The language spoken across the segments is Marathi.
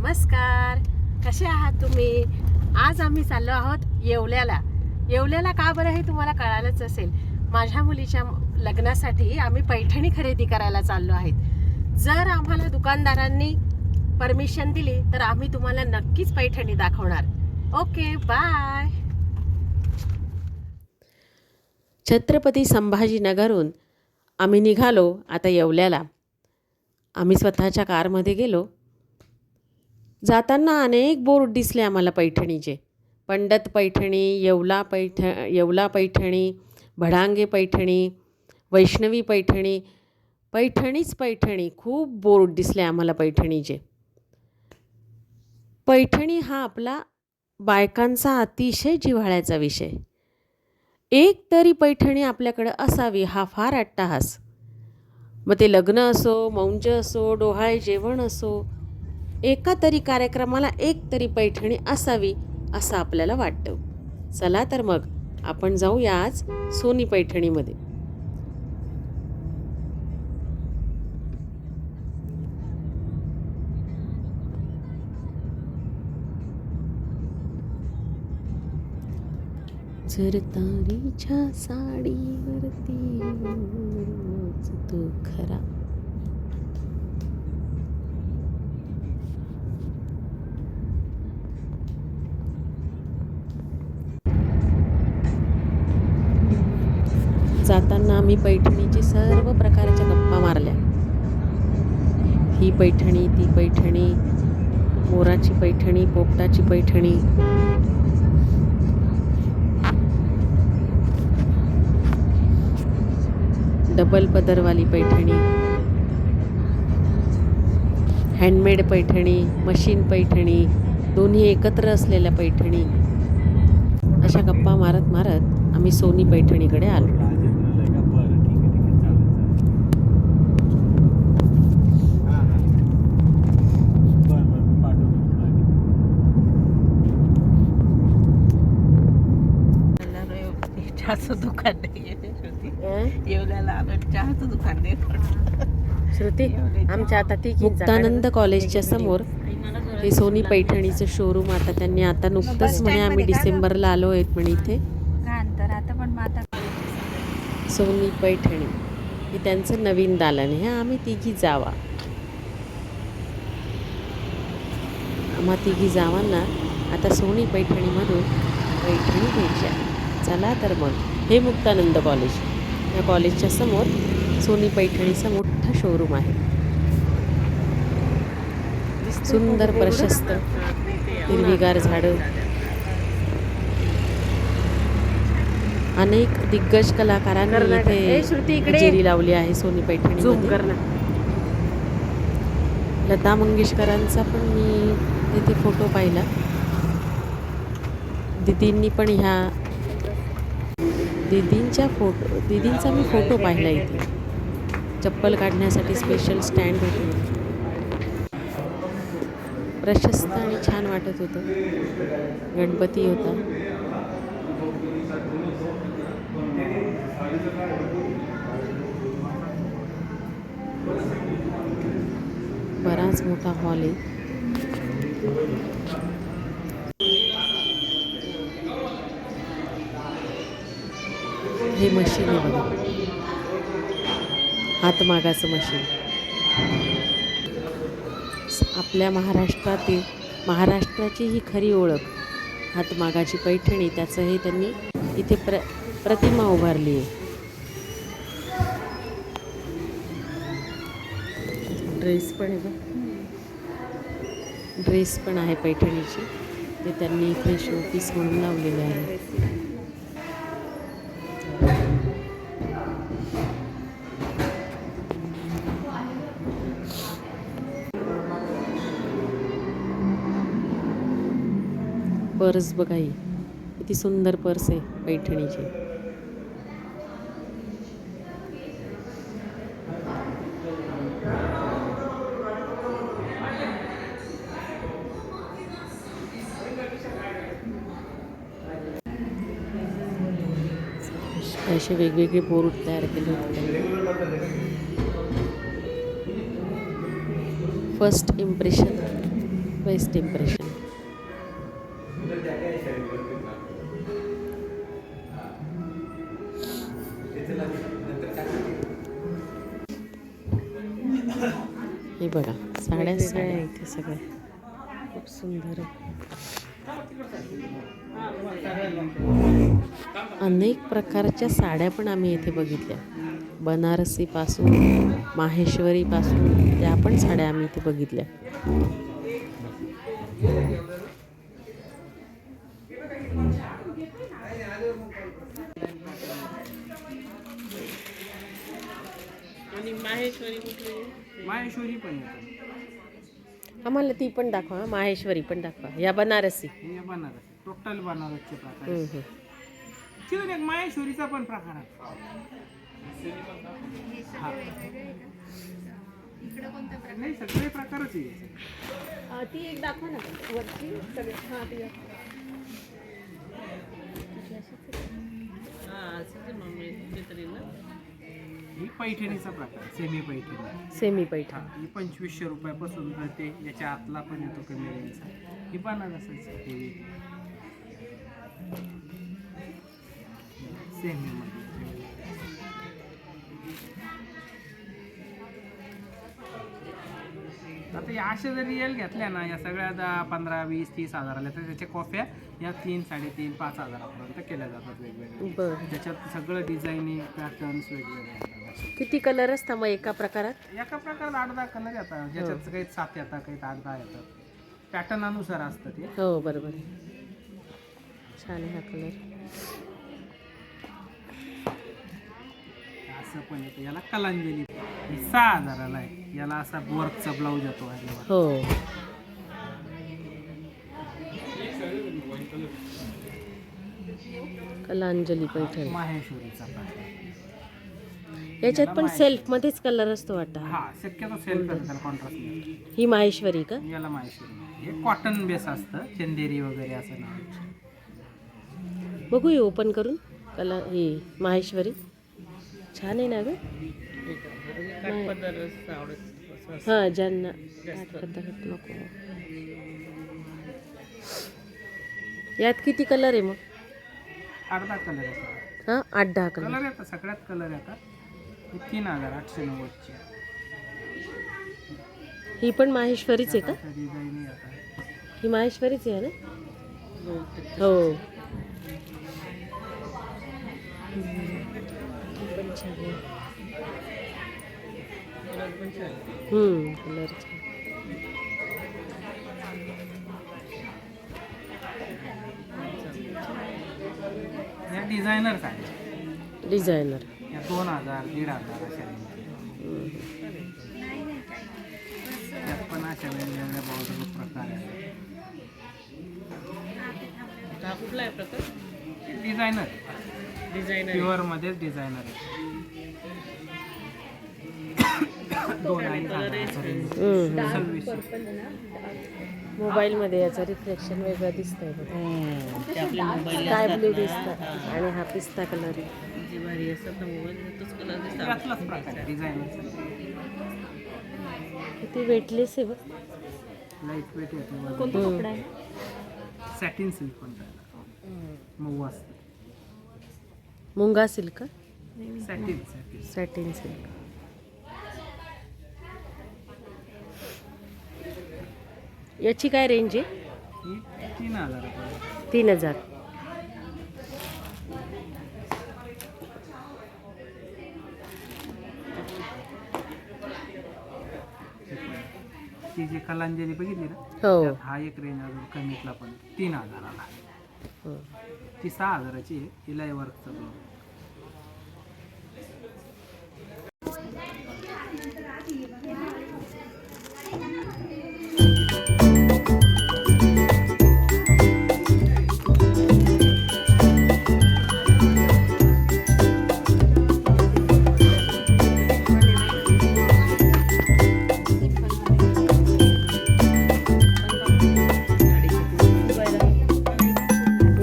नमस्कार, कसे आहात तुम्ही? आज आम्ही चाललो आहोत येवल्याला. येवल्याला का बरं हे तुम्हाला कळालंच असेल. माझ्या मुलीच्या लग्नासाठी आम्ही पैठणी खरेदी करायला चाललो आहेत. जर आम्हाला दुकानदारांनी परमिशन दिली तर आम्ही तुम्हाला नक्कीच पैठणी दाखवणार. Okay, bye. छत्रपती संभाजीनगरहून आम्ही निघालो आता येवल्याला. आम्ही स्वतःच्या कारमध्ये गेलो. जाताना अनेक बोर्ड दिसले आम्हाला पैठणीचे. पंडत पैठणी, येवला पैठणी, भडांगे पैठणी, वैष्णवी पैठणी, पैठणीच पैठणी. खूप बोर्ड दिसले आम्हाला पैठणीचे. पैठणी हा आपला बायकांचा अतिशय जिव्हाळ्याचा विषय. एक तरी पैठणी आपल्याकडं असावी हा फार अट्टाहास. मग ते लग्न असो, मौंज असो, डोहाळे जेवण असो, एका तरी कार्यक्रमाला एक तरी पैठणी असावी असं आपल्याला वाटतं. चला तर मग आपण जाऊया आज सोनी पैठणीमध्ये. जर तारीच्या साडीवरती तो खरा. जाताना आम्ही पैठणीची सर्व प्रकारच्या गप्पा मारल्या. ही पैठणी, ती पैठणी, मोराची पैठणी, पोपटाची पैठणी. डबल पदरवाली पैठणी, हँडमेड पैठणी, मशीन पैठणी, दोन्ही एकत्र असलेल्या पैठणी. अशा गप्पा मारत मारत आम्ही सोनी पैठणीकडे आलो. चहाचं दुकान नाही येवल्याला आलं, चहाचं दुकान नाही. श्रुती, आमच्या आता ती मुक्तानंद कॉलेजच्या समोर हे सोनी पैठणीचं शोरूम. आता नुकतंच म्हणे आम्ही डिसेंबरला आलो आहेत म्हणे इथे. सोनी पैठणी हे त्यांचं नवीन दालन आहे. आम्ही तिघी जावा, आम्हा तिघी जावांना आता सोनी पैठणीमधून पैठणी घ्यायच्या. चला तर मग हे मुक्तानंद कॉलेज, या कॉलेजच्या समोर सोनी पैठणीचा मोठा शोरूम आहे. सुंदर प्रशस्त हिरवीगार झाडं, अनेक दिग्गज कलाकारांनी इथे हजेरी लावली आहे सोनी पैठणीमध्ये. लता मंगेशकरांचा पण मी तिथे फोटो पाहिला. दीदींनी पण दीदींचा मी फोटो पाहिला इथे. चप्पल काढण्यासाठी स्पेशल स्टँड होते. प्रशस्त आणि छान वाटत होतं. गणपती होता. बराच मोठा हॉल आहे. हे मशीन आहे बघा, हातमागाचं मशीन. आपल्या महाराष्ट्राची ही खरी ओळख हातमागाची पैठणी. त्याचं हे त्यांनी इथे प्रतिमा उभारली आहे. ड्रेस पण आहे बघ, ड्रेस पण आहे पैठणीची. ते त्यांनी इथे शोपीस म्हणून लावलेले आहे. पर्स बघा, ही किती सुंदर पर्स आहे पैठणीची. असे वेगवेगळे बोर्ड तयार केले होते. First impression best impression. हे बघा साड्या साड्या इथे सगळ्या खूप सुंदर आहे. अनेक प्रकारच्या साड्या पण आम्ही इथे बघितल्या. बनारसीपासून माहेश्वरीपासून त्या पण साड्या आम्ही इथे बघितल्या. आणि माहेश्वरी कुठली? माहेश्वरी पण येतो. आम्हाला ती पण दाखवा हं. माहेश्वरी पण दाखवा. या बनारसी. हे बनारस टोटल बनारसचे प्रकार हम्म, आहेत. हम्म. तिथून एक माहेश्वरीचा पण प्रकार आहे. हा. नाही सगळे प्रकारच आहे. ती एक दाखवा ना वरची सगळे. हां ती हा असं ते मम्मी कुठेतरी ना. ही पैठणीचा प्रकार सेमी पैठणी. सेमी पैठण. हा ही 2500 रुपयापासून मिळते. याच्या आतला पण येतो कमी रेंजचा. ही बनारसच आहे सेमी मध्ये. आता या अशा जर रिअल घेतल्या ना या सगळ्या 10, 15, 20, 30 हजाराला तर त्याच्या कॉफ्या या 3, 3.5, 5 हजारापर्यंत केल्या जातात वेगवेगळ्या. बरं. त्याच्यात सगळं डिझायनिंग पॅटर्न्स वेगवेगळे असतात. किती कलर असतात मग एका प्रकारात? एका प्रकारात 8-10 कलर येतात. ज्याच्यात काही 7 येतात काही 8-10 येतात. पॅटर्न अनुसार असतं ते. हो बरोबर आहे. छान आहे हा कलर. असं पण येतं. याला कलांजली ही 6,000ला आहे. याला असा वर्कचा ब्लाऊज येतो. हो. कलांजली पैठणी. माहेश्वरीचा प्रकार. याच्यात पण सेल्फ मध्येच कलर असतो वाटतं. हा शक्यतो सेल त्याला कॉन्ट्रास्ट. ही माहेश्वरी का? याला माहेश्वरी. हे कॉटन बेस असतं. चंदेरी वगैरे असं नाव. बघू हे ओपन करून. कला ही माहेश्वरी छान आहे ना ग. काठपदर आवडत. हां ज्यांना काठपदर नको. यात किती कलर आहे मग? 8-10 कलर येतात. हां 8-10 कलर. कलर येतात सगळ्यात कलर येतात. ही 3,890ची आहे. ही पण माहेश्वरीच आहे का? डिझाईन येतात. ही माहेश्वरीच आहे ना? हो. पण छान आहे. कलर छान. या डिझायनर साड्या डिझायनर. या 2,000, 1,500 अशा रेंजच्या. त्यात पण अशा वेगवेगळ्या बॉर्डर प्रकार आहेत. हा कुठला आहे प्रकार? Designer designer. प्युअर मध्येच डिझायनर आहे. 2,500 मोबाईलमध्ये याचं रिफ्लेक्शन वेगळं दिसतंय बघ. ते आपल्या मोबाईल स्काय ब्ल्यू दिसतं आणि हा पिस्ता कलर आहे. जी भारी असतात ना मोबाईल तोच कलर दिसतात. यातलाच प्रकार आहे डिझायनर. किती वेटलेस आहे बघ. लाईट वेट येतो. कोणता कपडा आहे? सॅटिन सिल्क पण त्याला मऊ असतं. मुंगा सिल्क का? Satin satin. Satin silk. याची काय रेंज आहे? ही 3,000 रुपये. 3,000. ती जी कलांजली बघितली ना हो. त्यात हा एक रेंज अजून कमीतला पण 3,000ला. हो. ती 6,000ची आहे. तिला वर्कचं ब्लाऊज.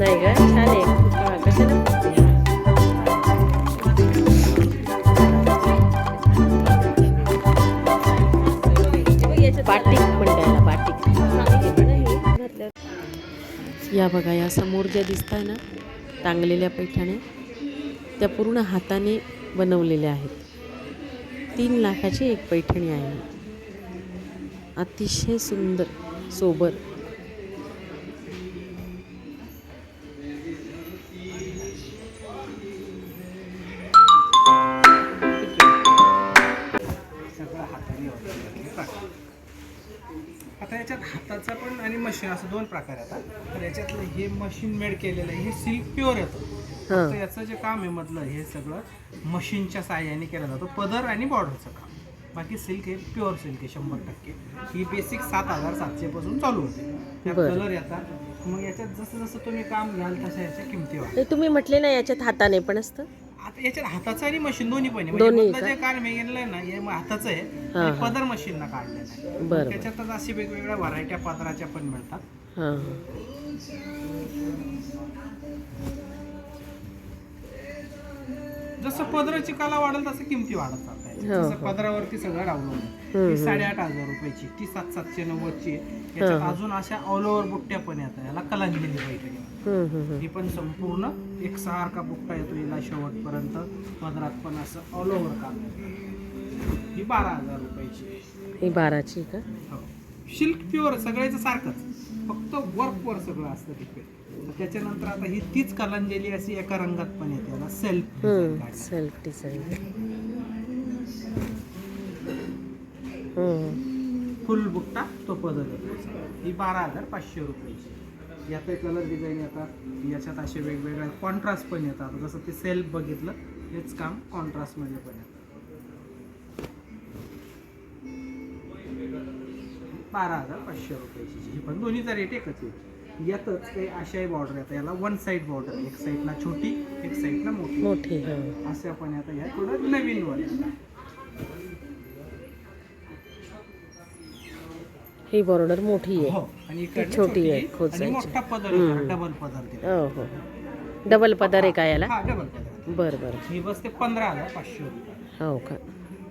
नाही का? छान आहे. हां कशाला? या बघा, या समोर ज्या दिसत आहे ना टांगलेल्या पैठण्या, त्या पूर्ण हाताने बनवलेल्या आहेत. 3 लाखाची एक पैठणी आहे. अतिशय सुंदर, सोबर. सगळं हाताने वगैरे प्रकार. आता याच्यात हाताचा पण आणि मशीन असं 2 प्रकार येतात. तर याच्यातलं हे मशीन मेड केलेलं आहे, हे सिल्क प्युअर येतं. तर याचं जे काम आहे मधलं, हे सगळं मशीनच्या साहाय्याने केलं जातं, पदर आणि बॉर्डरचं काम. बाकी सिल्क हे प्युअर सिल्क आहे 100%. ही बेसिक 7,700 पासून चालू होते. त्यात बरं. कलर येतात. मग याच्यात जसं जसं तुम्ही काम घ्याल तशा याच्या किमती वाढतात. ते तुम्ही म्हटले ना याच्यात हाताने पण असतं. आता याच्यात हाताचं आणि मशीन दोन्ही पण आहे. दोन्ही म्हणजे का? जे काम मी घेतलंय ना, हे हाताचं आहे हां, आणि हां. पदर मशीनला काढलेलं आहे. बरं. त्याच्यातच अशी वेगवेगळ्या व्हरायट्या पदराच्या पण मिळतात. हां. जसं पदराची कला वाढेल तसं किमती वाढत जातात. हो, जसं हो. पदरावरती सगळं राहून ती 8,500 रुपयाची, ती 7,790ची आहे. याच्यात अजून अशा ऑल ओव्हर बुट्ट्या पण येतात. याला कलांजली पैठणी. ही पण संपूर्ण एकसारखा बुट्टा येतो हिला शेवटपर्यंत. पदरात पण असं ऑल ओव्हर काम येतं. ही 12,000 रुपयाची आहे. ही 12ची का? हो. सिल्क प्युअर सगळ्याचं सारखंच, फक्त वर्कवर सगळं असतं तिथे. त्याच्यानंतर आता ही तीच कलांजली अशी एका रंगात पण येते, याला सेल्फ सेल्फ डिझाईन. फुल बुट्टा तो पदर येतो. ही 12,500 रुपयाची. यात कलर डिझाईन येतात. याच्यात असे वेगवेगळे कॉन्ट्रास्ट पण येतात. जसं ते सेल्फ बघितलं, हेच काम कॉन्ट्रास्टमध्ये पण येतं. 12,500 रुपयाची. ही पण दोन्हीचा रेट एकच आहे. यातच काही अशाही बॉर्डर येतात. याला 1 साईड बॉर्डर, एक साईडला छोटी, एक साईडला मोठी. मोठी. अशा पण आता या थोडं नवीन वर. ही बॉर्डर मोठी आहे. हो, आणि इकडनं छोटी आहे, आणि खोचायची. मोठा पदर आहे, डबल पदर दिला. हो हो. डबल पदर आहे का याला? हा, डबल पदर. बरं बरं. ही बसते 15,500 रुपये. हो का?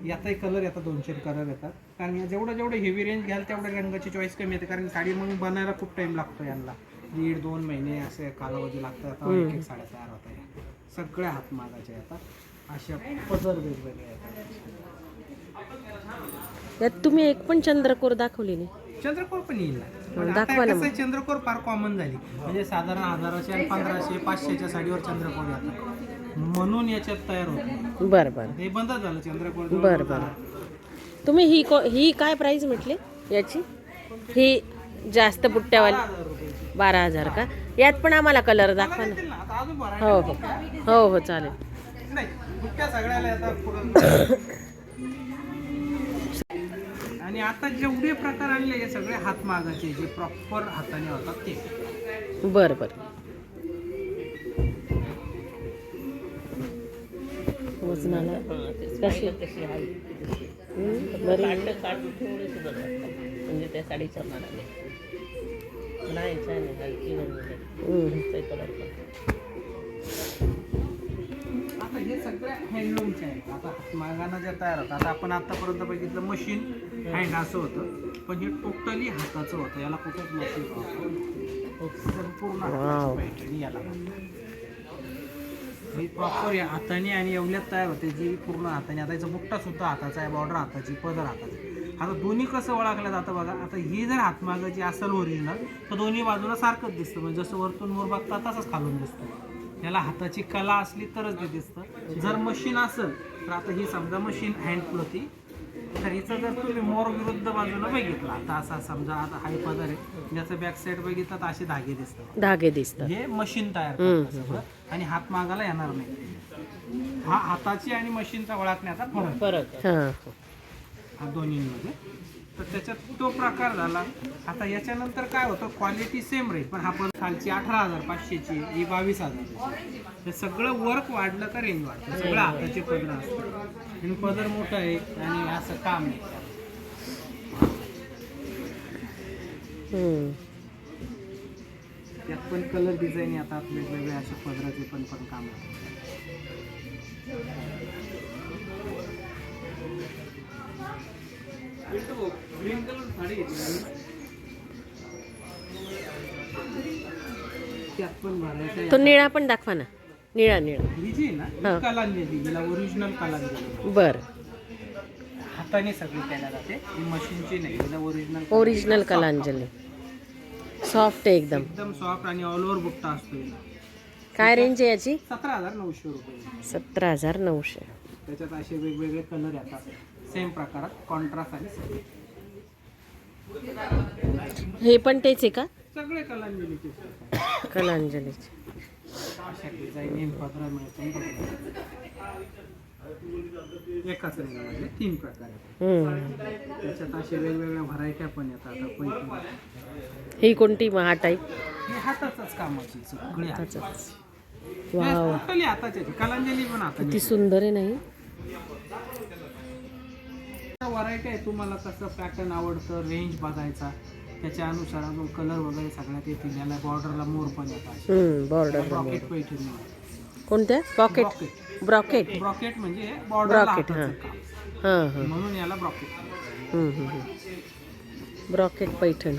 यातही कलर येतात, 2-4 कलर येतात. कारण या जेवढं हेवी रेंज घ्याल तेवढ्या रंगाची चॉईस कमी येते. कारण साडी मग बनायला खूप टाइम लागतो. यांना 1.5-2 महिने असे कालावधी लागतात. आता एक साड्या तयार होत आहे. सगळ्या हातमागाच्या येतात. अशा पदर वेगवेगळे येतात. यात तुम्ही एक पण चंद्रकोर दाखवली नाही. चंद्रकोर पण येईल. दाखवा ना मग. चंद्रकोर फार कॉमन झाली. म्हणजे साधारण 1,000च्या आणि 1,500, 500च्या साडीवर चंद्रकोर येतात. म्हणून याच्यात तयार होत. बरं बरं. हे बंद झालं चंद्रकोर. बरं बरं. तुम्ही ही काय प्राईस म्हटली याची? ही जास्त बुट्ट्यावाली 12,000 का? यात पण आम्हाला कलर दाखवा ना. हो हो हो हो, चालेल. नाही, बुट्ट्या सगळ्याला येतात. आणि आता जेवढे प्रकार आणले हे सगळे हातमागाचे, जे प्रॉपर हाताने होतात ते. बरं बरं. वजनाला कशी? बरी. म्हणजे त्या साडीच्या मानाने नाही, छान आहे. हलकी रंग कलर पण. आता हे सगळ्या हँडलूमचे आहेत. आता हातमागानं जे तयार होतं, आता आपण आतापर्यंत बघितलं मशीन हँड असं होतं, पण हे टोटली हाताचं होतं. याला कुठंच मशीन, संपूर्ण हाताची पैठणी याला. ही प्रॉपर या हाताने आणि एवढ्यात तयार होते, जी पूर्ण हाताने. आता याचा बुट्टा सुद्धा हाताचा आहे, बॉर्डर हाताची, पदर हाताची. आता दोन्ही कसं ओळखलं जातं बघा. आता ही जर हातमागाची असेल ओरिजिनल, तर दोन्ही बाजूला सारखंच दिसतं. म्हणजे जसं वरतून मोर बघता तसंच खालून दिसतं. याला हाताची कला असली तरच ते दिसतं. जर मशीन असेल तर, आता ही समजा मशीन हँड होती, तर हिचं जर तुम्ही मोर विरुद्ध बाजूला बघितला, आता असा समजा आता हाय पदर आहे, ज्याचं बॅक साईड बघितलं तर असे धागे दिसतात. धागे दिसतात. हे मशीन तयार करतं सगळं. आणि हात मागायला येणार नाही. हा हाताची आणि मशीनचा ओळखण्याचा फरक हां. हा दोन्हीमध्ये. तर त्याच्यात तो प्रकार झाला. आता याच्यानंतर काय होतं, क्वालिटी सेम राहील, पण हा पण खालची 18,500ची, ही 22,000. हे सगळं वर्क वाढलं का रेंज वाढतं. सगळं हाताचे पदर असतात आणि पदर मोठं आहे आणि असं काम आहे. त्यात पण कलर डिझाईन येतात वेगवेगळे, असे पदराचे पण काम आहे. ग्रीन कलर साडी त्यात पण भरायचं तो निळा पण दाखवा ना. निळा निळा. ही जी आहे ना हा. ही कलांजली, हिला ओरिजिनल कलांजली. बरं. हाताने सगळी केल्या जाते, ही मशीनची नाही, हिला ओरिजिनल ओरिजिनल कलांजली. सॉफ्ट आहे एकदम. एकदम सॉफ्ट आणि ऑल ओव्हर बुट्टा असतो हिला. काय रेंज आहे याची? 17,900 रुपये. 17,900. त्याच्यात असे वेगवेगळे कलर येतात सेम प्रकारात, कॉन्ट्रास्ट आणि सगळे हे पण तेच आहे का? सगळे कलांजलीचे कलांजलीचे. अशा डिझाईन पदरा मिळतो. एकाच रंगामध्ये 3 प्रकार आहेत. त्याच्यात असे वेगवेगळ्या व्हरायट्या पण येतात. आता पैठणी ही कोणती मग हा टाईप? हे हाताचंच कामाची सगळी हाताचंच. वाव, टोटली हाताची. कलांजली पण हाताची. किती सुंदर आहे नाही? व्हरायटी आहे, तुम्हाला कसं पॅटर्न आवडतं, रेंज बघायचा, त्याच्या अनुसार अजून कलर वगैरे सगळ्यात येतील. याला बॉर्डरला मोर पण येतात. बॉर्डर. ब्रॉकेट पैठणी. कोणत्या? पॉकेट. ब्रॉकेट. ब्रॉकेट म्हणजे बॉर्डर ब्रॉकेट. हां हां. म्हणून याला ब्रॉकेट. ब्रॉकेट पैठण.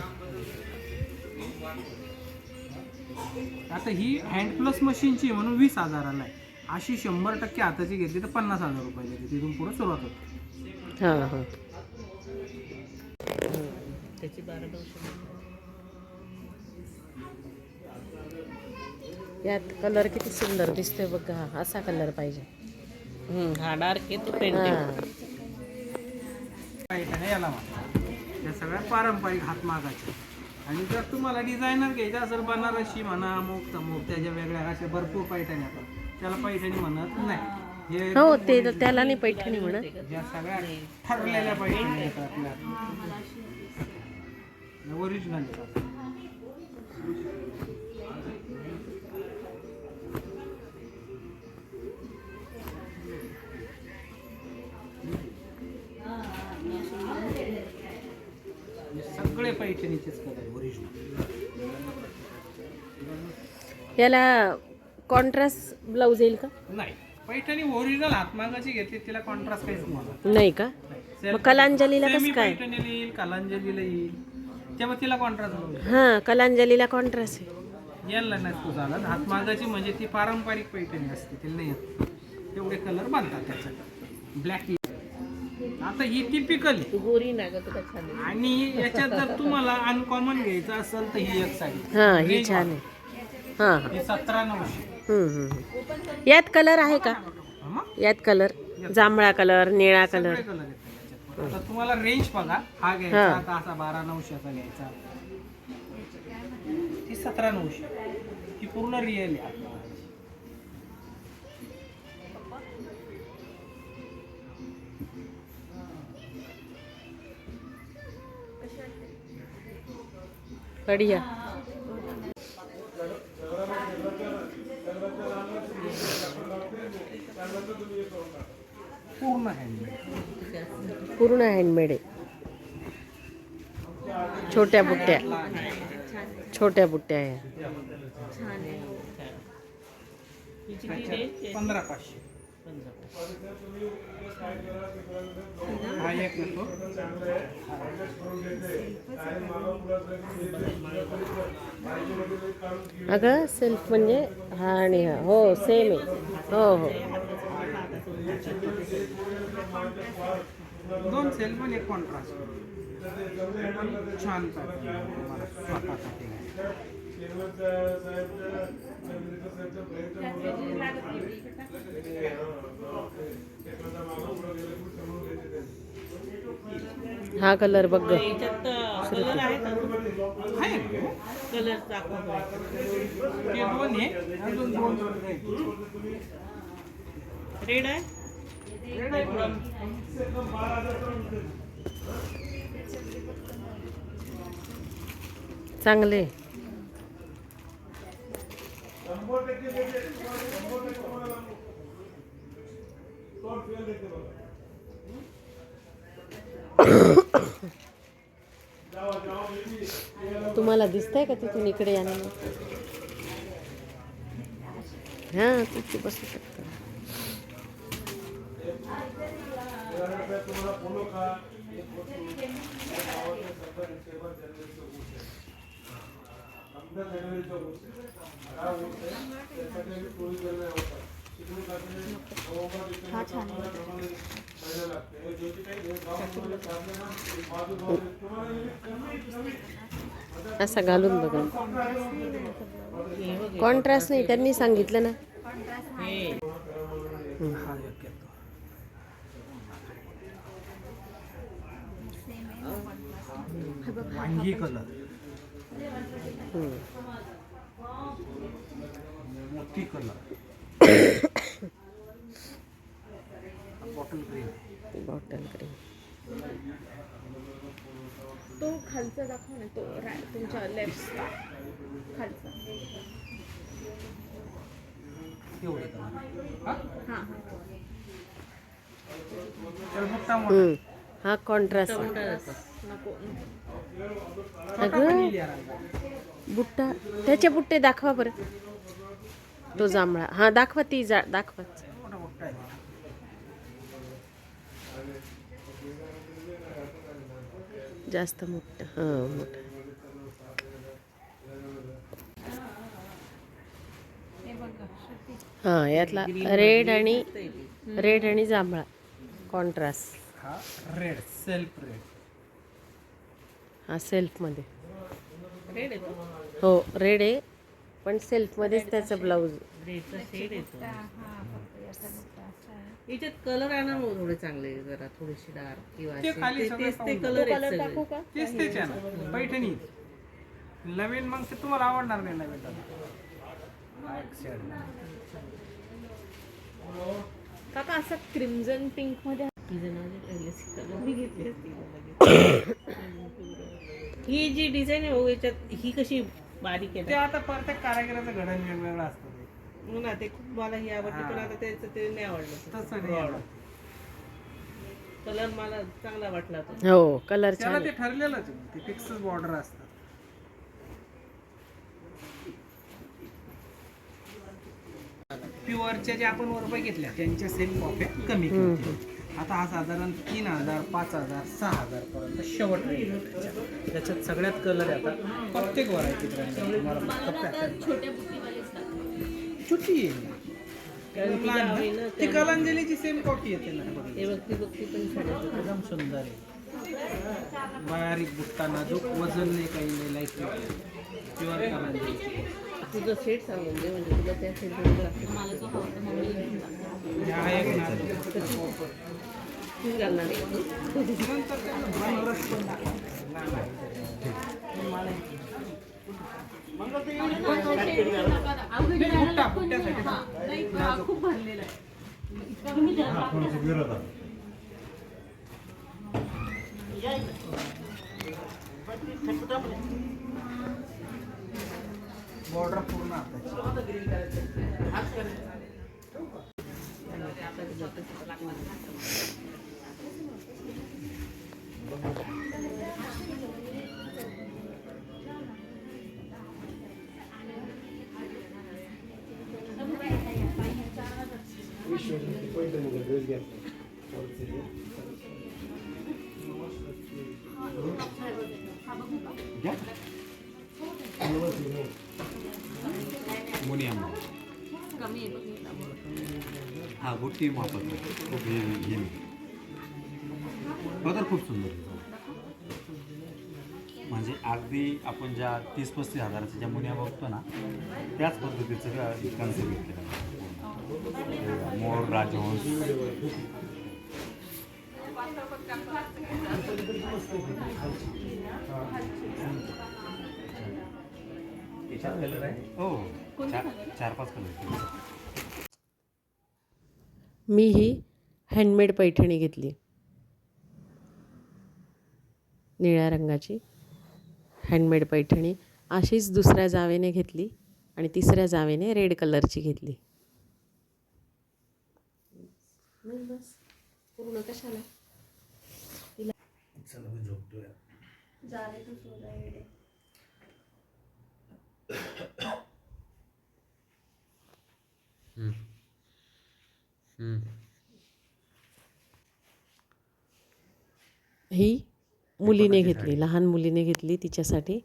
आता ही हँड प्लस मशीनची आहे म्हणून 20,000ला आहे. अशी 100% हाताची घेतली तर 50,000 रुपये घेते. तिथून पुढे सुरुवात होते. हां हां. त्याची 12,900. यात कलर किती सुंदर दिसतोय बघा. असा कलर पाहिजे. हा डार्क आहे ते पेंटिंग. हां. पैठण्या याला म्हणतात. या सगळ्या पारंपरिक हातमागाच्या. आणि जर तुम्हाला डिझायनर घ्यायचं असेल, बनारसी म्हणा, अमुक तमुक, त्याच्या वेगळ्या अशा भरपूर पैठणी येतात. त्याला पैठणी म्हणत नाही. हे हो, ते तर त्याला नाही पैठणी म्हणत. ज्या सगळ्या ठरलेल्या पैठणी येतात आपल्या ओरिजिनल येतात. सगळे पैठणीचेच कलर ओरिजिनल. याला कॉन्ट्रास्ट ब्लाऊज येईल का? नाही, पैठणी ओरिजिनल हातमागाची घेतली तिला कॉन्ट्रास्ट काहीच नाही. नाही का? मग कलांजलीला कसं काय? पैठणीला येईल, कलांजलीला येईल, तेव्हा तिला कॉन्ट्रास्ट होईल. हां, कलांजलीला कॉन्ट्रास्ट आहे. यायला नाही तू झाला. हातमागाची म्हणजे ती पारंपरिक पैठणी असते, तिला नाही येत. तेवढे कलर बांधतात त्याच्यात. ब्लॅक. आता ही टिपिकल आहे. गोरी ना ग तुला छान आहे. आणि याच्यात जर तुम्हाला अनकॉमन घ्यायचं असेल तर ही एक साडी. हां, ही छान आहे. हां हां. ही 17,900. यात कलर आहे का? मग यात कलर जांभळा कलर, निळा कलर. सगळे कलर येतात त्याच्यात. आता तुम्हाला रेंज बघा. हा घ्यायचा आता असा 12,900चा घ्यायचा. ही 17,900. ही पूर्ण रिअल आहे. कढिया. पूर्ण हँडमेड. पूर्ण हँडमेड आहे. छोट्या बुट्ट्या. छोट्या बुट्ट्या आहे. हिची ती रेंज आहे 15,500. हा एक येतो. अगं सेल्फ म्हणजे हा आणि हा. हो, सेम आहे. हो हो. 2 सेल पण एक कॉन्ट्रास्ट. छान स्वतःसाठी. हा कलर बघ ग. याच्यात कलर आहे का? आहे कलर दाखवा. ते 2 आहे. अजून 2 रेड आहे. चांगले. तुम्हाला दिसतंय का तिथून इकडे यायला? हां, तिथे बसू शकता. हा छान आहे. असा घालून बघा. कॉन्ट्रास्ट नाही, त्यांनी सांगितलं ना. कॉन्ट्रास्ट हे हा एक येतो. सेम आहे कॉन्ट्रास्ट. हे बघ वांगी कलर, मोती colour, bottle green. Bottle green. तो खालचा दाखव ना, तो तुमच्या लेफ्ट खालचा. एवढं हा हां तर मोठा मोठा हा कॉन्ट्रास्ट. नको. छोटा पण येईल या रंगात. बुट्टा, त्याचे बुट्टे दाखवा बरं. तो जांभळा, हा दाखवा, ती दाखवा. मोठा मोठा आहे. जास्त मोठं, हां मोठं. हे बघा श्रुती. हां, यातला रेड आणि जांभळा कॉन्ट्रास्ट. हा रेड, सेल्फ रेड. हा सेल्फमध्ये. रेड येतो, हो रेड आहे, पण सेल्फमध्येच त्याचं ब्लाऊज. रेडचा शेड येतो. हां फक्त याचा मोठा असा आहे. याच्यात कलर आहे ना थोडे चांगले, जरा थोडेसे डार्क किंवा ते असे. खाली ते- सगळे तेच ते पाहून कलर आहेत कलर सगळे. टाकू का? तेच तेच आहे ना पैठणी. नवीन मग ते तुम्हाला आवडणार नाही नवीन दादा. हा एक shade. काका असं क्रिम्झन पिंक मध्ये तुझे नाव जे पहिले कलर मी घेतली असती. ही जी डिझाईन आहे, याच्यात ही कशी बारीक आहे ते ना. आता प्रत्येक कारागिराचं घडण वेगवेगळं असतं ते. हो ना, ते खूप मला ही आवडते, पण आता त्याचं ते नाही आवडलं. तसं नाही आहे. कलर मला चांगला वाटला तो. हो कलर त्याला छान ते आहे. ठरलेलंच आहे. ते फिक्सच बॉर्डर असतात. प्युअरच्या जे आपण वरपे घेतल्या त्यांच्या सेम कॉप्या कमी किमतीत. आता हा साधारण 3,000, 5,000, 6,000 पर्यंत शेवट रेंज आहे त्याच्यात. त्याच्यात सगळ्यात कलर आहे आता प्रत्येक व्हरायटीत तुम्हाला फक्त pattern. छोटी आहे कारण ती लहान गावी ना. ना, ती कलांजलीची सेम कॉपी येते ना बघा. हे बघ ती पण छान आहे. एकदम सुंदर आहे. बारीक बुट्टा नाजूक, वजन नाही, काही नाही, लाईट प्युअर कलांजली. तुझं सेट सांगून दे, म्हणजे तुला त्या सेट मला जो हा एक नाजूक. तू घालणार आहे. नंतर त्याला बनारस पण दाखवतो. बुट्टा, बुट्ट्यासाठी नाजूक. खूप भरलेला आहे. बॉर्डर पूर्ण हाताची. मुनियाम हा बुट्टी मापत खूप हे बदर खूप सुंदर आहे. म्हणजे अगदी आपण ज्या 30-35 हजाराच्या ज्या मुनिया बघतो ना, त्याच पद्धतीचं कन्सेप्ट केलं. मोर राजहंस हो 4-5 कलर. मी ही हँडमेड पैठणी घेतली, निळ्या रंगाची हँडमेड पैठणी. अशीच दुसऱ्या जावेने घेतली आणि तिसऱ्या जावेने रेड कलरची घेतली. बस पूर्ण कशाला चला मी झोपतोय. ही मुलीने घेतली, लहान मुलीने घेतली तिच्यासाठी.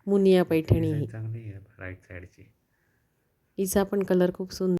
मुनिया पैठणी ही. चांगली आहे राईट साईडची. हिचा पण कलर खूप सुंदर